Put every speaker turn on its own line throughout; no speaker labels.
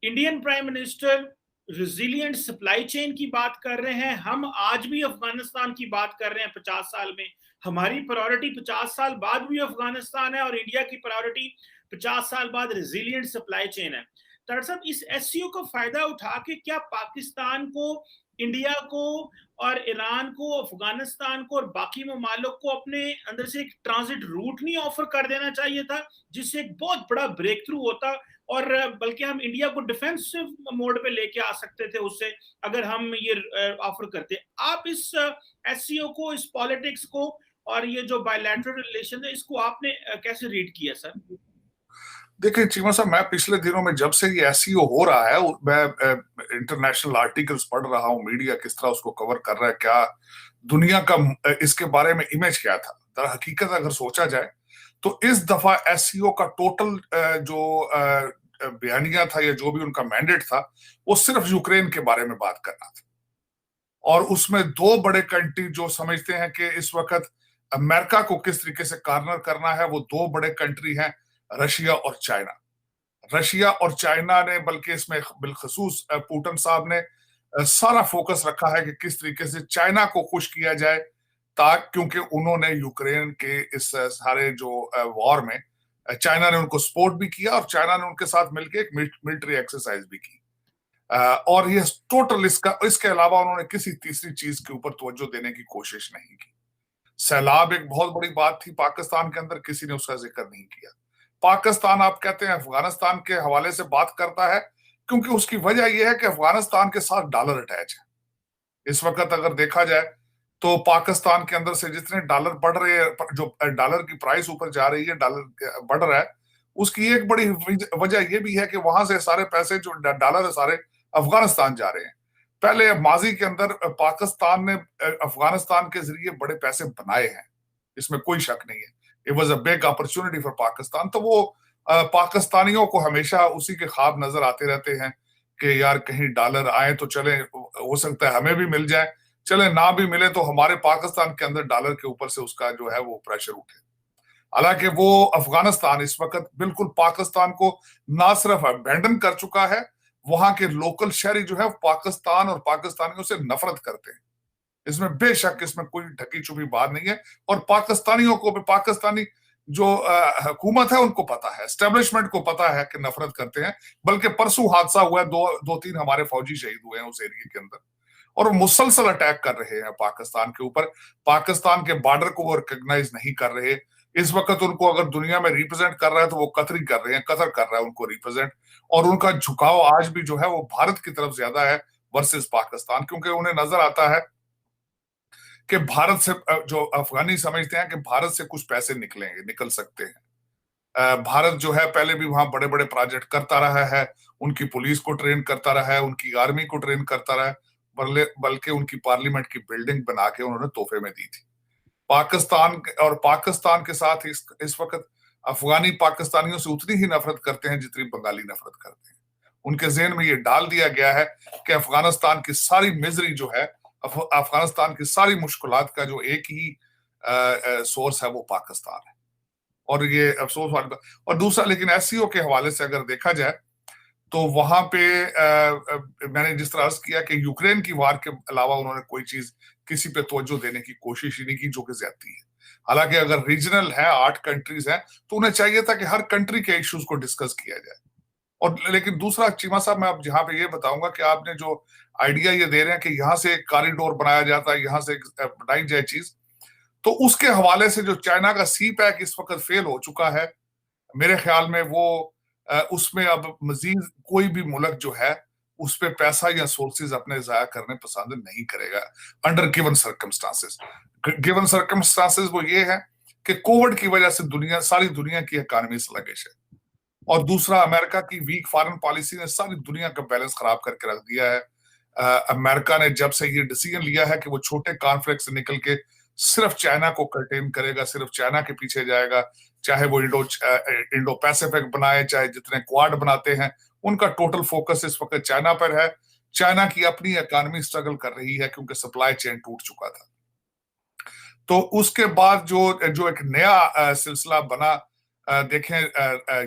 Indian prime minister resilient supply chain की बात कर रहे हैं। हम आज भी अफगानिस्तान की बात कर रहे हैं 50 साल में। हमारी प्रायोरिटी 50 साल बाद भी अफगानिस्तान है और इंडिया की प्रायोरिटी 50 साल बाद रिजिलियंट सप्लाई चेन है। डॉक्टर साहब, इस एससीओ का फायदा उठा के क्या पाकिस्तान को, इंडिया को और ईरान को, अफगानिस्तान को और बाकी ममालिक को अपने अंदर से एक ट्रांजिट रूट नहीं ऑफर कर देना चाहिए था, जिससे एक बहुत बड़ा ब्रेक थ्रू होता और बल्कि हम इंडिया को डिफेंसिव मोड पे लेके आ सकते थे उससे, अगर हम ये ऑफर करते। आप इस एससीओ को, इस पॉलिटिक्स को और ये जो बायलैटरल रिलेशन है, इसको आपने कैसे रीड किया सर?
देखिए चीमा साहब, मैं पिछले दिनों में जब से ये एसईओ हो रहा है, मैं इंटरनेशनल आर्टिकल्स पढ़ रहा हूँ, मीडिया किस तरह उसको कवर कर रहा है, क्या दुनिया का इसके बारे में इमेज क्या था। दर हकीकत अगर सोचा जाए तो इस दफा एसईओ का टोटल जो बयानिया था या जो भी उनका मैंडेट था, वो सिर्फ यूक्रेन के बारे में बात करना था। और उसमें दो बड़े कंट्री जो समझते हैं कि इस वक्त अमेरिका को किस तरीके से कार्नर करना है, वो दो बड़े कंट्री हैं, रशिया और चाइना। रशिया और चाइना ने, बल्कि इसमें बिलखसूस पुतिन साहब ने सारा फोकस रखा है कि किस तरीके से चाइना को खुश किया जाए, क्योंकि उन्होंने यूक्रेन के इस सारे जो वॉर में चाइना ने उनको सपोर्ट भी किया और चाइना ने उनके साथ मिलकर एक मिलिट्री एक्सरसाइज भी की। और ये टोटल इसके अलावा उन्होंने किसी तीसरी चीज के ऊपर तवज्जो देने की कोशिश नहीं की। सैलाब एक बहुत बड़ी बात थी पाकिस्तान के अंदर, किसी ने उसका जिक्र नहीं किया। पाकिस्तान, आप कहते हैं, अफगानिस्तान के हवाले से बात करता है क्योंकि उसकी वजह यह है कि अफगानिस्तान के साथ डॉलर अटैच है। इस वक्त अगर देखा जाए तो पाकिस्तान के अंदर से जितने डॉलर बढ़ रहे हैं, जो डॉलर की प्राइस ऊपर जा रही है, डॉलर बढ़ रहा है, उसकी एक बड़ी वजह यह भी है कि वहां से सारे पैसे जो डॉलर है सारे अफगानिस्तान जा रहे हैं। पहले माजी के अंदर पाकिस्तान ने अफगानिस्तान के जरिए बड़े पैसे बनाए हैं, इसमें कोई शक नहीं है। It was a big opportunity for Pakistan. तो वो पाकिस्तानियों को हमेशा उसी के ख्वाब नजर आते रहते हैं कि यार कहीं डॉलर आए तो चले, हो सकता है हमें भी मिल जाए, चले ना भी मिले तो हमारे पाकिस्तान के अंदर डॉलर के ऊपर से उसका जो है वो प्रेशर उठे। हालांकि वो अफगानिस्तान इस वक्त बिल्कुल पाकिस्तान को ना सिर्फ अबैंडन कर चुका है, वहां के लोकल शहरी जो है पाकिस्तान और पाकिस्तानियों से नफरत करते हैं। इसमें बेशक, इसमें कोई ढकी छुपी बात नहीं है। और पाकिस्तानियों को भी, पाकिस्तानी जो हुकूमत है उनको पता है, एस्टेब्लिशमेंट को पता है कि नफरत करते हैं। बल्कि परसों हादसा हुआ है, दो तीन हमारे फौजी शहीद हुए हैं उस एरिया के अंदर, और वो मुसलसल अटैक कर रहे हैं पाकिस्तान के ऊपर। पाकिस्तान के बॉर्डर को वो रिकॉग्नाइज नहीं कर रहे। इस वक्त उनको अगर दुनिया में रिप्रेजेंट कर रहा है तो वो कतरी कर रहे हैं, कतर कर रहा है उनको रिप्रेजेंट। और उनका झुकाव आज भी जो है वो भारत की तरफ ज्यादा है वर्सेस पाकिस्तान, क्योंकि उन्हें नजर आता है कि भारत से, जो अफगानी समझते हैं कि भारत से कुछ पैसे निकल सकते हैं। भारत जो है पहले भी वहां बड़े बड़े प्रोजेक्ट करता रहा है, उनकी पुलिस को ट्रेन करता रहा है, उनकी आर्मी को ट्रेन करता रहा है, बल्कि उनकी पार्लियामेंट की बिल्डिंग बना के उन्होंने तोहफे में दी थी। पाकिस्तान के साथ इस वक्त अफगानी पाकिस्तानियों से उतनी ही नफरत करते हैं जितनी बंगाली नफरत करते हैं। उनके जहन में ये डाल दिया गया है कि अफगानिस्तान की सारी मिजरी जो है, अफगानिस्तान की सारी मुश्किलात का जो एक ही सोर्स है वो पाकिस्तान है। और ये अफसोस वाली बात। और दूसरा, लेकिन एससीओ के हवाले से अगर देखा जाए तो वहां पे मैंने जिस तरह अर्ज किया कि यूक्रेन की वार के अलावा उन्होंने कोई चीज किसी पे तवज्जो देने की कोशिश ही नहीं की, जो कि ज्यादती है। हालांकि अगर रीजनल है, 8 कंट्रीज हैं, तो उन्हें चाहिए था कि हर कंट्री के इश्यूज को डिस्कस किया जाए। और लेकिन दूसरा चीमा साहब, मैं अब जहां पे ये बताऊंगा कि आपने जो आइडिया ये दे रहे हैं कि यहाँ से एक कॉरिडोर बनाया जाता है, यहाँ से बनाई जाए चीज, तो उसके हवाले से जो चाइना का सी पैक इस वक्त फेल हो चुका है, मेरे ख्याल में वो उसमें अब मजीद कोई भी मुल्क जो है उस पर पैसा या सोर्सेज अपने जाया करने पसंद नहीं करेगा under given circumstances. Given circumstances वो ये है कि कोविड की वजह से सारी दुनिया की इकॉनमी स्लगिश है, और दूसरा अमेरिका की वीक फॉरेन पॉलिसी ने सारी दुनिया का बैलेंस खराब करके रख दिया है। अमेरिका ने जब से ये डिसीजन लिया है कि वो छोटे कॉन्फ्लिक्ट से निकल के सिर्फ चाइना को कंटेन करेगा, सिर्फ चाइना के पीछे जाएगा, चाहे वो इंडो पैसिफिक बनाए, चाहे जितने क्वाड बनाते हैं, उनका टोटल फोकस इस वक्त चाइना पर है। चाइना की अपनी इकॉनमी स्ट्रगल कर रही है क्योंकि सप्लाई चेन टूट चुका था। तो उसके बाद जो एक नया सिलसिला बना, देखें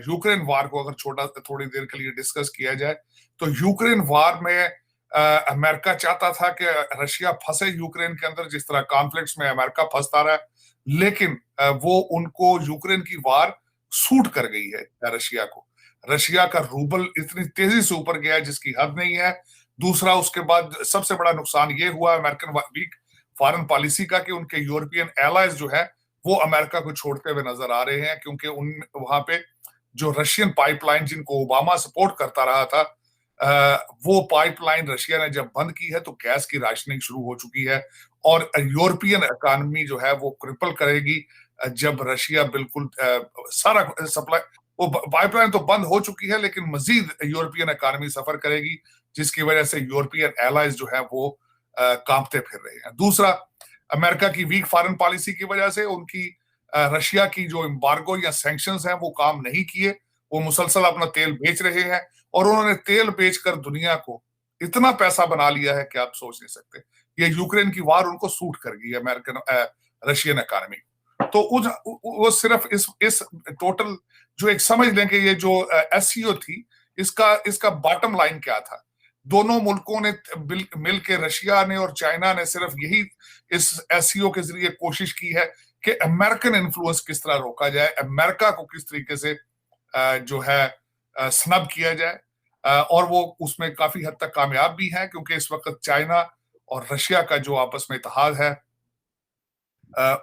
यूक्रेन वार को अगर थोड़ी देर के लिए डिस्कस किया जाए, तो यूक्रेन वार में अमेरिका चाहता था कि रशिया फंसे यूक्रेन के अंदर, जिस तरह कॉन्फ्लिक्ट्स में अमेरिका फंसता रहा, लेकिन वो उनको यूक्रेन की वार सूट कर गई है रशिया को। रशिया का रूबल इतनी तेजी से ऊपर गया जिसकी हद नहीं है। दूसरा, उसके बाद सबसे बड़ा नुकसान ये हुआ अमेरिकन वीक फॉरेन पॉलिसी का कि उनके यूरोपियन एलाइज जो है वो अमेरिका को छोड़ते हुए नजर आ रहे हैं, क्योंकि उन वहां पे जो रशियन पाइपलाइन जिनको ओबामा सपोर्ट करता रहा था, वो पाइपलाइन रशिया ने जब बंद की है तो गैस की राशनिंग शुरू हो चुकी है, और यूरोपियन इकोनॉमी जो है वो क्रिपल करेगी जब रशिया बिल्कुल सारा सप्लाई, वो पाइपलाइन तो बंद हो चुकी है लेकिन मजीद यूरोपियन इकोनॉमी सफर करेगी, जिसकी वजह से यूरोपियन एलाइज जो है वो कांपते फिर रहे हैं। दूसरा, अमेरिका की वीक फॉरेन पॉलिसी की वजह से उनकी रशिया की जो एम्बार्गो या सैंक्शंस हैं वो काम नहीं किए। वो मुसलसल अपना तेल बेच रहे हैं, और उन्होंने तेल बेचकर दुनिया को इतना पैसा बना लिया है कि आप सोच नहीं सकते। ये यूक्रेन की वार उनको सूट कर गई अमेरिकन रशियन इकोनॉमी। तो वो सिर्फ इस टोटल जो एक समझ लें कि ये जो एससीओ थी, इसका बॉटम लाइन क्या था। दोनों मुल्कों ने मिल के, रशिया ने और चाइना ने, सिर्फ यही इस एससीओ के जरिए कोशिश की है कि अमेरिकन इन्फ्लुएंस किस तरह रोका जाए, अमेरिका को किस तरीके से जो है स्नब किया जाए, और वो उसमें काफी हद तक कामयाब भी है, क्योंकि इस वक्त चाइना और रशिया का जो आपस में इत्तेहाद है,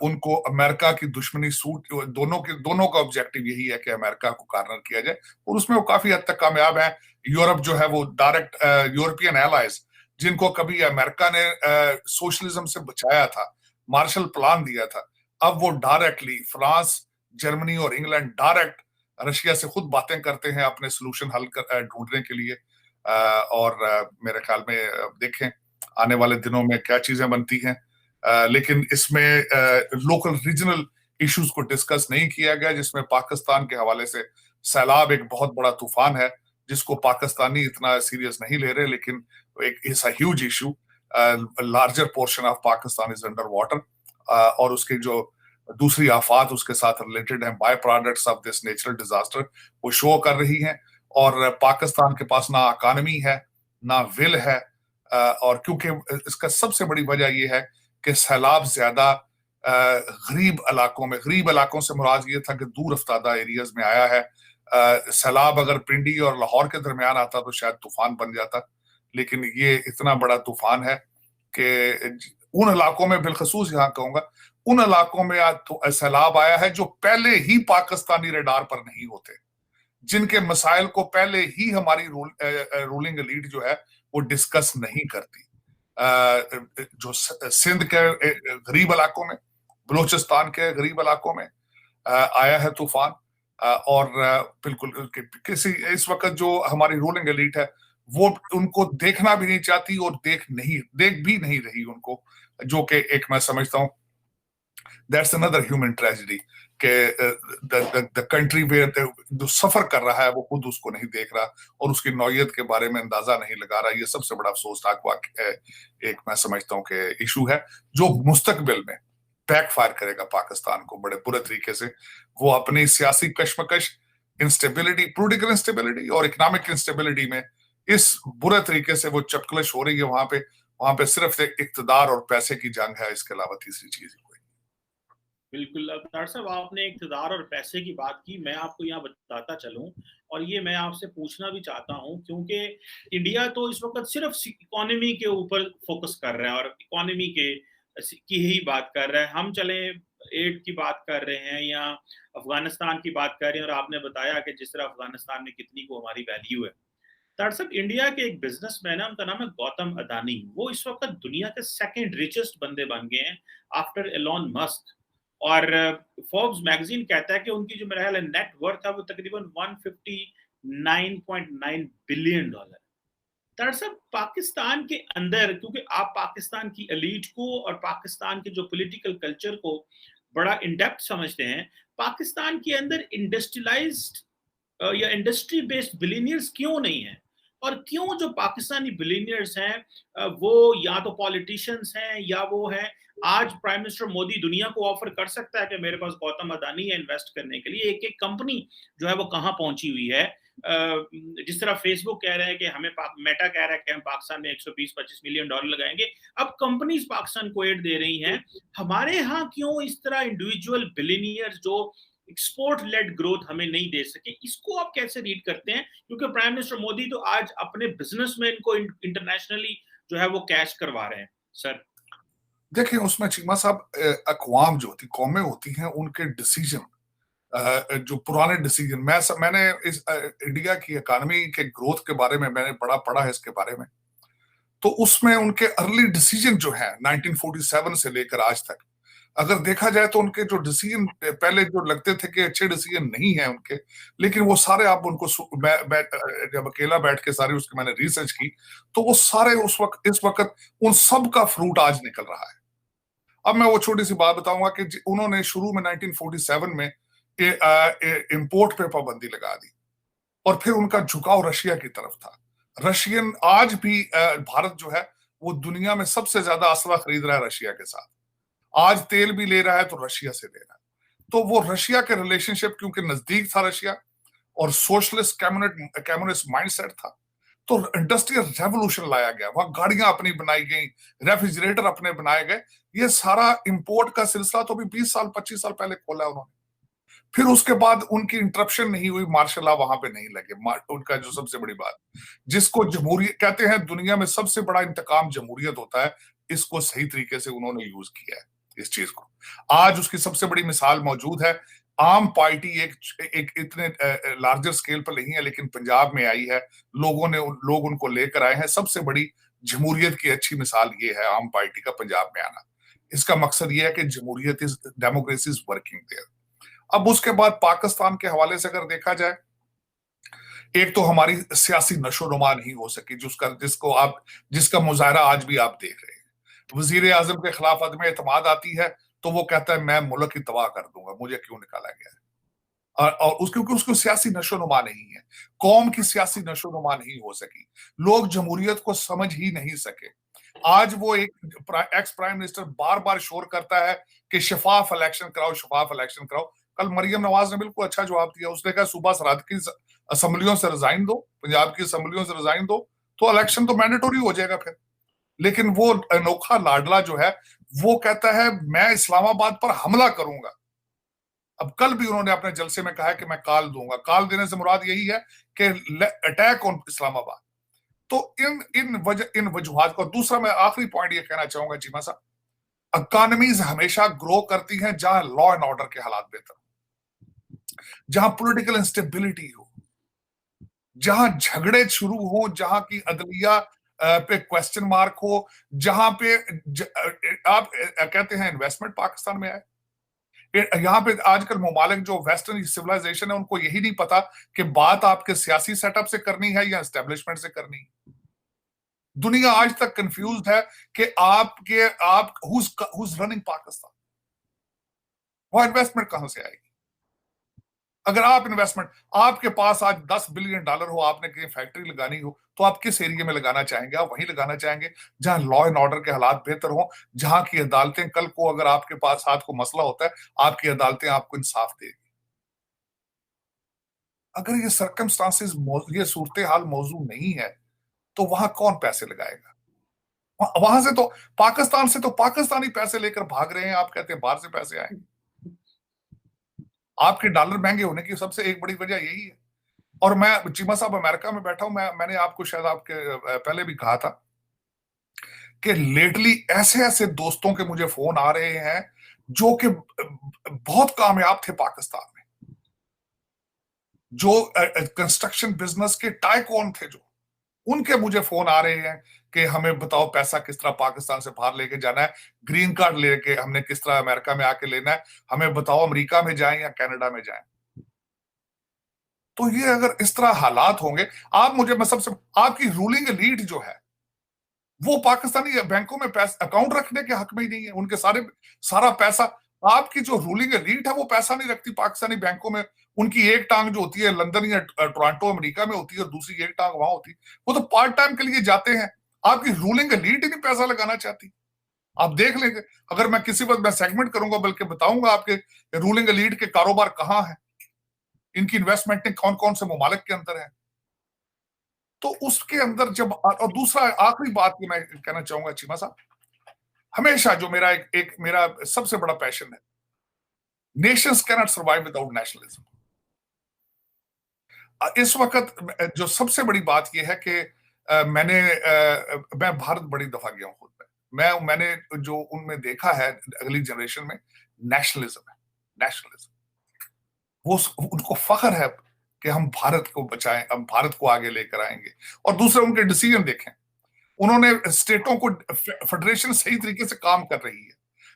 उनको अमेरिका की दुश्मनी सूट, दोनों का ऑब्जेक्टिव यही है कि अमेरिका को कॉर्नर किया जाए, और उसमें वो काफी हद तक कामयाब है। यूरोप जो है वो डायरेक्ट यूरोपियन एलाइज जिनको कभी अमेरिका ने सोशलिज्म से बचाया था, मार्शल प्लान दिया था, अब वो डायरेक्टली फ्रांस, जर्मनी और इंग्लैंड डायरेक्ट रशिया से खुद बातें करते हैं अपने सोल्यूशन हल ढूंढने के लिए। और मेरे ख्याल में देखें आने वाले दिनों में क्या चीजें बनती हैं। लेकिन इसमें लोकल रीजनल इश्यूज को डिस्कस नहीं किया गया, जिसमें पाकिस्तान के हवाले से सैलाब एक बहुत बड़ा तूफान है जिसको पाकिस्तानी इतना सीरियस नहीं ले रहे, लेकिन एक it's a huge issue. Larger portion of Pakistan is under water, और उसके जो दूसरी आफात उसके साथ रिलेटेड हैं, by products of this natural disaster, वो शो कर रही हैं। और पाकिस्तान के पास ना इकोनॉमी है ना विल है, और क्योंकि इसका सबसे बड़ी वजह यह है कि सैलाब ज्यादा गरीब इलाकों से मुराद ये था कि दूर अफ्तादा एरियाज में आया है। सैलाब अगर पिंडी और लाहौर के दरमियान आता तो शायद तूफान बन जाता, लेकिन ये इतना बड़ा तूफान है कि उन इलाकों में, बिलखसूस यहाँ कहूंगा, उन इलाकों में आज तो सैलाब आया है जो पहले ही पाकिस्तानी रडार पर नहीं होते, जिनके मसाइल को पहले ही हमारी रूलिंग एलीट जो है वो डिस्कस नहीं करती। जो सिंध के गरीब इलाकों में, बलूचिस्तान के गरीब इलाकों में आया है तूफान, और बिल्कुल किसी इस वक्त जो हमारी रूलिंग एलीट है वो उनको देखना भी नहीं चाहती, और देख भी नहीं रही उनको, जो कि एक मैं समझता हूं दैट्स अनदर ह्यूमन ट्रेजेडी के द कंट्री वेयर जो सफर कर रहा है वो खुद उसको नहीं देख रहा और उसकी नौयत के बारे में अंदाजा नहीं लगा रहा। ये सबसे बड़ा अफसोसनाक वाक़या है, एक मैं समझता हूं कि इशू है जो मुस्तकबिल में बैकफायर करेगा पाकिस्तान को बड़े बुरे तरीके से। वो अपनी सियासी कश्मकश, इंस्टेबिलिटी, पॉलिटिकल इंस्टेबिलिटी और इकोनॉमिक इंस्टेबिलिटी में इस बुरे तरीके से वो चपकलश हो रही है वहां पे सिर्फ इक्तदार और पैसे की जंग है, इसके अलावा तीसरी चीज कोई।
बिल्कुल डॉक्टर साहब, आपने इक़्तिदार और पैसे की बात की, मैं आपको यहाँ बताता चलूँ, और ये मैं आपसे पूछना भी चाहता हूँ, क्योंकि इंडिया तो इस वक्त सिर्फ इकोनॉमी के ऊपर फोकस कर रहा है और इकोनॉमी की ही बात कर रहा है। हम चले एड की बात कर रहे हैं या अफगानिस्तान की बात कर रहे हैं, और आपने बताया कि जिस तरह अफगानिस्तान में कितनी को हमारी वैल्यू है। डॉक्टर साहब, इंडिया के एक बिजनेसमैन है, उनका नाम है गौतम अदानी। वो इस वक्त दुनिया के सेकंड रिचेस्ट बंदे बन गए हैं आफ्टर एलॉन मस्क, और फोर्ब्स मैगजीन कहता है कि उनकी जो मेरा ख्याल है नेट वर्थ है वो तकरीबन 159.9 बिलियन डॉलर। डॉक्टर साहब, पाकिस्तान के अंदर, क्योंकि आप पाकिस्तान की एलीट को और पाकिस्तान के जो पॉलिटिकल कल्चर को बड़ा इन डेप्थ समझते हैं, पाकिस्तान के अंदर इंडस्ट्रियलाइज्ड या इंडस्ट्री बेस्ड बिलियनियर्स क्यों नहीं है, और क्यों जो पाकिस्तानी बिलियनियर्स हैं वो या तो पॉलिटिशियंस हैं या वो हैं, आज प्राइम मिनिस्टर मोदी दुनिया को ऑफर कर सकता है कि मेरे पास गौतम अदानी है इन्वेस्ट करने के लिए, एक एक कंपनी जो है वो कहां पहुंची हुई है। जिस तरह फेसबुक कह रहे हैं कि हमें मेटा कह रहा है कि हम पाकिस्तान में 120-25 मिलियन डॉलर लगाएंगे, अब कंपनीज पाकिस्तान को एड दे रही हैं। हमारे यहाँ क्यों इस तरह इंडिविजुअल बिलियनियर्स जो एक्सपोर्ट लेड ग्रोथ हमें नहीं दे सके, इसको आप कैसे रीड करते हैं? क्योंकि प्राइम मिनिस्टर मोदी तो आज अपने बिजनेसमैन को इंटरनेशनली जो है वो कैश करवा रहे हैं सर।
देखिए, उसमें चीमा साहब, अक़वाम जो होती, कौमें होती हैं, उनके डिसीजन, जो पुराने डिसीजन, मैंने इस इंडिया की इकोनॉमी के ग्रोथ के बारे में मैंने पढ़ा है इसके बारे में, तो उसमें उनके अर्ली डिसीजन जो है 1947 से लेकर आज तक अगर देखा जाए तो उनके जो डिसीजन पहले जो लगते थे कि अच्छे डिसीजन नहीं है उनके, लेकिन वो सारे आप उनको जब अकेला बैठ के सारी उसकी मैंने रिसर्च की तो वो सारे इस वक्त उन सब का फ्रूट आज निकल रहा है। अब मैं वो छोटी सी बात बताऊंगा कि उन्होंने शुरू में 1947 में इंपोर्ट पे पाबंदी लगा दी और फिर उनका झुकाव रशिया की तरफ था। रशियन आज भी भारत जो है वो दुनिया में सबसे ज्यादा असला खरीद रहा है रशिया के साथ, आज तेल भी ले रहा है तो रशिया से ले रहा है। तो वो रशिया के रिलेशनशिप क्योंकि नजदीक था रशिया और सोशलिस्ट कम्युनिस्ट माइंडसेट था, तो इंडस्ट्रियल रेवोल्यूशन लाया गया, वहां गाड़ियां अपनी बनाई गई, रेफ्रिजरेटर अपने बनाए गए। ये सारा इंपोर्ट का सिलसिला तो अभी 20 साल 25 साल पहले खोला उन्होंने। फिर उसके बाद उनकी इंटरप्शन नहीं हुई, मार्शल लॉ वहां पे नहीं लगे। उनका जो सबसे बड़ी बात, जिसको जमहूरियत कहते हैं, दुनिया में सबसे बड़ा इंतकाम जमहूरियत होता है, इसको सही तरीके से उन्होंने यूज किया है इस चीज को। आज उसकी सबसे बड़ी मिसाल मौजूद है। आम पार्टी एक इतने लार्जर स्केल पर नहीं है, लेकिन पंजाब में आई है, लोग उनको लेकर आए हैं। सबसे बड़ी जमहूरियत की अच्छी मिसाल ये है आम पार्टी का पंजाब में आना। इसका मकसद ये है कि जमहूरियत is democracy is working there. अब उसके बाद पाकिस्तान के हवाले से अगर देखा जाए, एक तो हमारी सियासी नशोनुमा नहीं हो सकी जिसका मुजाहरा आज भी आप देख रहे हैं। वजीर आजम के खिलाफ अदम एतमाद आती है तो वो कहता है मैं मुल्क की तबाह कर दूंगा, मुझे क्यों निकाला गया है। और क्योंकि उसको सियासी नशोनुमा नहीं है, कौम की सियासी नशोनुमा नहीं हो सकी, लोग जमहूरियत को समझ ही नहीं सके। आज वो एक एक्स प्राइम मिनिस्टर बार बार शोर करता है कि शफाफ इलेक्शन कराओ, शफाफ इलेक्शन कराओ। कल मरियम नवाज ने बिल्कुल अच्छा जवाब दिया, उसने कहा सूबा सरहद की असेंबलियों से रिजाइन दो, पंजाब की असेंबलियों से रिजाइन दो, तो इलेक्शन तो मैंडेटरी हो जाएगा फिर। लेकिन वो अनोखा लाडला जो है वो कहता है मैं इस्लामाबाद पर हमला करूंगा। अब कल भी उन्होंने अपने जलसे में कहा है कि मैं काल दूंगा। काल देने से मुराद यही है कि अटैक ऑन इस्लामाबाद। तो इन वजूहात को, दूसरा मैं आखिरी पॉइंट ये कहना चाहूंगा चीमा साहब, इकोनॉमीज हमेशा ग्रो करती हैं जहां लॉ एंड ऑर्डर के हालात बेहतर, जहां पॉलिटिकल इंस्टेबिलिटी हो, जहां झगड़े शुरू हो, जहां की अदलिया पे क्वेश्चन मार्क हो, जहां पे आप कहते हैं इन्वेस्टमेंट पाकिस्तान में आए। यहां पे आजकल मुमालिक जो वेस्टर्न सिविलाइजेशन है उनको यही नहीं पता कि बात आपके सियासी सेटअप से करनी है या एस्टेब्लिशमेंट से करनी है। दुनिया आज तक कंफ्यूज है कि आप हुज रनिंग पाकिस्तान, वह इन्वेस्टमेंट कहां से आएगी। अगर आप इन्वेस्टमेंट, आपके पास आज $10 बिलियन हो, आपने कहीं फैक्ट्री लगानी हो तो आप किस एरिया में लगाना चाहेंगे? आप वहीं लगाना चाहेंगे जहां लॉ एंड ऑर्डर के हालात बेहतर हो, जहां की अदालतें कल को अगर आपके पास हाथ को मसला होता है, आपकी अदालतें आपको इंसाफ देगी। अगर ये सर्कमस्टांसेस, ये सूरत हाल मौजूद नहीं है तो वहां कौन पैसे लगाएगा? वहां से तो पाकिस्तान से तो पाकिस्तानी पैसे लेकर भाग रहे हैं, आप कहते हैं बाहर से पैसे आएंगे। आपके डॉलर महंगे होने की सबसे एक बड़ी वजह यही है। और मैं चीमा साहब अमेरिका में बैठा हूं, मैंने आपको शायद आपके पहले भी कहा था कि लेटली ऐसे ऐसे दोस्तों के मुझे फोन आ रहे हैं जो कि बहुत कामयाब थे पाकिस्तान में, जो कंस्ट्रक्शन बिजनेस के टाइकॉन थे, जो उनके मुझे फोन आ रहे हैं कि हमें बताओ पैसा किस तरह पाकिस्तान से बाहर लेके जाना है, ग्रीन कार्ड लेके हमने किस तरह अमेरिका में आके लेना है, हमें बताओ अमेरिका में जाएं या कनाडा में जाएं। तो ये अगर इस तरह हालात होंगे, मैं सबसे, आपकी रूलिंग एलीट जो है वो पाकिस्तानी बैंकों में पैसा अकाउंट रखने के हक में ही नहीं है। उनके सारा पैसा, आपकी जो रूलिंग एलीट है वो पैसा नहीं रखती पाकिस्तानी बैंकों में। उनकी एक टांग जो होती है लंदन या टोरंटो अमेरिका में होती है और दूसरी एक टांग वहां होती है, वो तो पार्ट टाइम के लिए जाते हैं। आपकी रूलिंग एलीट ही नहीं पैसा लगाना चाहती। आप देख लेंगे, अगर मैं किसी वक्त मैं सेगमेंट करूंगा बल्कि बताऊंगा आपके रूलिंग एलीट के कारोबार कहां है। इनकी इन्वेस्टमेंट कौन कौन से ममालिक के अंदर है। तो उसके अंदर जब, और दूसरा आखिरी बात मैं कहना चाहूंगा चीमा साहब, हमेशा जो मेरा सबसे बड़ा पैशन है, Nations cannot survive without nationalism. इस वक्त जो सबसे बड़ी बात यह है कि मैं भारत बड़ी दफा गया हूं खुद में, मैंने जो उनमें देखा है अगली जनरेशन में, नेशनलिज्म है, नेशनलिज्म। वो उनको फख्र है कि हम भारत को बचाएं, हम भारत को आगे लेकर आएंगे। और दूसरा उनके डिसीजन देखें, उन्होंने स्टेटों को, फेडरेशन सही तरीके से काम कर रही है,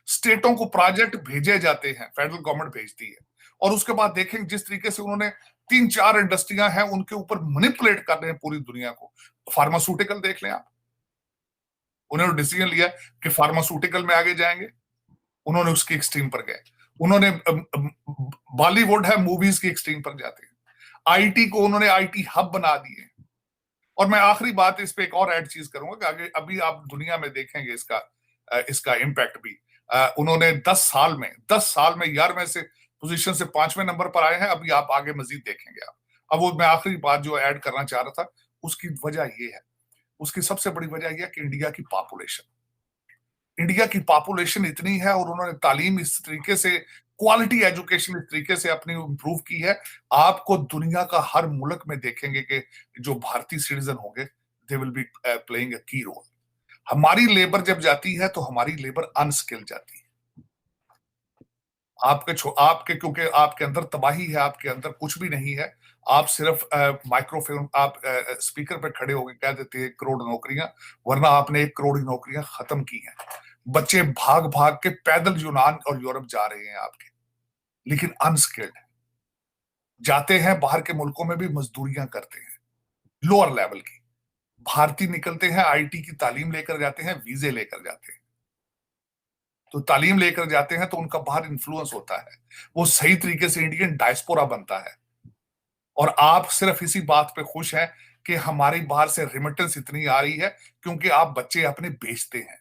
स्टेटों को प्रोजेक्ट भेजे जाते हैं, फेडरल गवर्नमेंट भेजती है, और उसके बाद देखें जिस तरीके से उन्होंने 3-4 इंडस्ट्रियां हैं उनके ऊपर मैनिपुलेट कर रहे हैं पूरी दुनिया को। फार्मास्यूटिकल देख लें आप, उन्होंने डिसीजन लिया कि फार्मास्यूटिकल में आगे जाएंगे, उन्होंने उसकी एक्सट्रीम पर गए। उन्होंने बॉलीवुड है, मूवीज की एक्सट्रीम पर जाते हैं। आईटी को उन्होंने आईटी हब बना दिए। और मैं आखिरी बात इस पे एक और ऐड चीज करूंगा कि आगे अभी आप दुनिया में देखेंगे इसका इम्पैक्ट भी। उन्होंने 10 साल में 11वें से पोजीशन से 5वें नंबर पर आए हैं। अभी आप आगे मजीद देखेंगे आप। अब वो मैं आखिरी बात जो ऐड करना चाह रहा था, उसकी वजह ये है, उसकी सबसे बड़ी वजह यह है कि इंडिया की पॉपुलेशन इतनी है, और उन्होंने तालीम इस तरीके से, क्वालिटी एजुकेशन इस तरीके से अपनी इंप्रूव की है। आपको दुनिया का हर मुल्क में देखेंगे कि जो भारतीय सिटीजन होंगे, they will be playing a की रोल। हमारी लेबर जब जाती है तो हमारी लेबर अनस्किल्ड जाती है। आपके क्योंकि आपके अंदर तबाही है, आपके अंदर कुछ भी नहीं है। आप सिर्फ माइक्रोफोन, आप स्पीकर पे खड़े होकर कह देते हैं 1 करोड़ नौकरियां, वरना आपने 1 करोड़ नौकरियां खत्म की हैं। बच्चे भाग भाग के पैदल यूनान और यूरोप जा रहे हैं आपके, लेकिन अनस्किल्ड जाते हैं, बाहर के मुल्कों में भी मजदूरियां करते हैं लोअर लेवल की। भारतीय निकलते हैं, आईटी की तालीम लेकर जाते हैं, वीजे लेकर जाते हैं। तो तालीम लेकर जाते हैं तो उनका बाहर इन्फ्लुएंस होता है, वो सही तरीके से इंडियन डायस्पोरा बनता है। और आप सिर्फ इसी बात पे खुश हैं कि हमारी बाहर से रिमिटेंस इतनी आ रही है, क्योंकि आप बच्चे अपने बेचते हैं।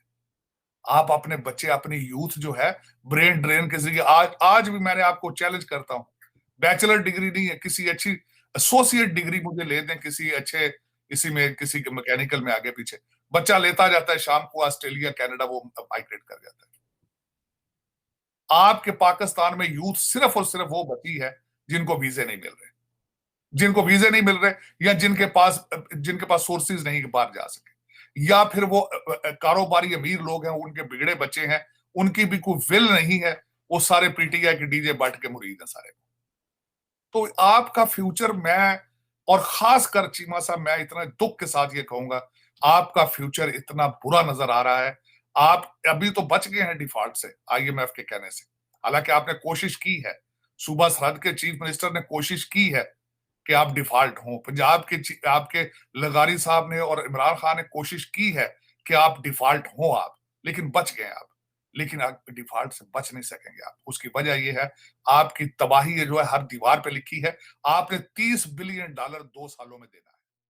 आप अपने बच्चे, अपनी यूथ जो है, ब्रेन ड्रेन के जरिए, आज भी मैंने आपको चैलेंज करता हूं, बैचलर डिग्री नहीं है, किसी अच्छी एसोसिएट डिग्री मुझे ले दें, किसी अच्छे, इसी में किसी मैकेनिकल में आगे पीछे, बच्चा लेता जाता है, शाम को ऑस्ट्रेलिया कनाडा वो माइग्रेट कर जाता है। आपके पाकिस्तान में यूथ सिर्फ और सिर्फ वो बची है जिनको वीजे नहीं मिल रहे, या जिनके पास सोर्सेज नहीं कि बाहर जा सके, या फिर वो कारोबारी अमीर लोग हैं, उनके बिगड़े बच्चे हैं, उनकी भी कोई विल नहीं है, वो सारे पीटीआई के डीजे भट्ट के मुरीद हैं सारे। तो आपका फ्यूचर, मैं और खास कर चीमा साहब, मैं इतना दुख के साथ ये कहूंगा, आपका फ्यूचर इतना बुरा नजर आ रहा है। आप अभी तो बच गए हैं डिफॉल्ट से, आईएमएफ के कहने से, हालांकि आपने कोशिश की है, सूबा सरहद के चीफ मिनिस्टर ने कोशिश की है कि आप डिफॉल्ट हों, पंजाब के आपके लगारी साहब ने और इमरान खान ने कोशिश की है कि आप डिफॉल्ट हों आप, लेकिन बच गए आप। लेकिन आप डिफॉल्ट से बच नहीं सकेंगे आप। उसकी वजह यह है, आपकी तबाही जो है हर दीवार पे लिखी है। आपने $30 बिलियन 2 सालों में देना है।